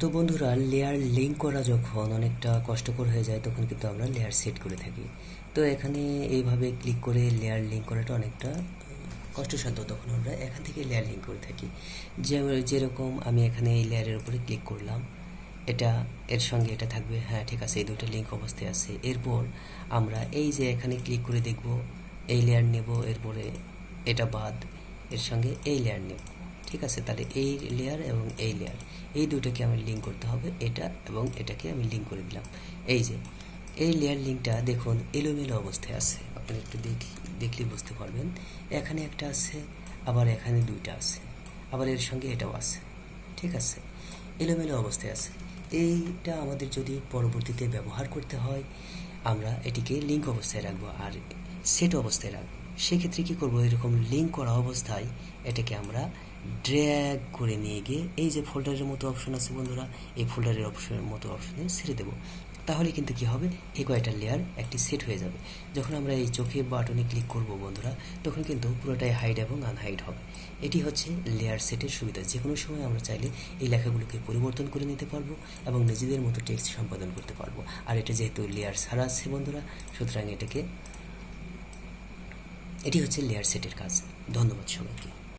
তো বন্ধুরা, layer link করা যখন অনেকটা কষ্টকর হয়ে যায় তখন কিন্তু আমরা লেয়ার সেট করে থাকি। তো এখানে এইভাবে ক্লিক করে লেয়ার লিঙ্ক করাটা অনেকটা কষ্টসাধ্য, তখন আমরা এখান থেকে লেয়ার লিঙ্ক করে থাকি। যেরকম আমি এখানে এই লেয়ারের উপরে ক্লিক করলাম, এটা এর সঙ্গে এটা থাকবে, হ্যাঁ ঠিক আছে, এই দুটো লিঙ্ক অবস্থায় আছে। এরপর আমরা এই যে এখানে ক্লিক করে দেখব, এই লেয়ার নেব, এরপরে এটা বাদ, এর সঙ্গে এই লেয়ার নেব, ঠিক আছে। তাহলে এই লেয়ার এবং এই লেয়ার, এই দুটোকে আমি লিঙ্ক করতে হবে, এটা এবং এটাকে আমি লিঙ্ক করে দিলাম। এই যে এই লেয়ার লিঙ্কটা দেখুন এলোমেলো অবস্থায় আছে, আপনি একটু দেখলে বুঝতে পারবেন। এখানে একটা আছে, আবার এখানে দুইটা আছে, আবার এর সঙ্গে এটাও আছে, ঠিক আছে, এলোমেলো অবস্থায় আছে। এইটা আমাদের যদি পরবর্তীতে ব্যবহার করতে হয়, আমরা এটিকে লিঙ্ক অবস্থায় রাখবো আর সেট অবস্থায় রাখবো। সেক্ষেত্রে কী করবো, এরকম লিঙ্ক করা অবস্থায় এটাকে আমরা ড্র্যাগ করে নিয়ে গিয়ে এই যে ফোল্ডারের মতো অপশন আছে বন্ধুরা, এই ফোল্ডারের অপশনের মতো অপশনে ছেড়ে দেবো। তাহলে কিন্তু কি হবে, এই কয়টা লেয়ার একটি সেট হয়ে যাবে। যখন আমরা এই চোখে বাটনে ক্লিক করব বন্ধুরা, তখন কিন্তু পুরোটাই হাইড এবং আনহাইড হবে। এটি হচ্ছে লেয়ার সেটের সুবিধা। যে কোনো সময় আমরা চাইলে এই লেখাগুলোকে পরিবর্তন করে নিতে পারবো এবং নিজেদের মতো টেক্সট সম্পাদন করতে পারবো। আর এটা যেহেতু লেয়ার ছাড়া আছে বন্ধুরা, সুতরাং এটি হচ্ছে লেয়ার সেটের কাজ। ধন্যবাদ সবাইকে।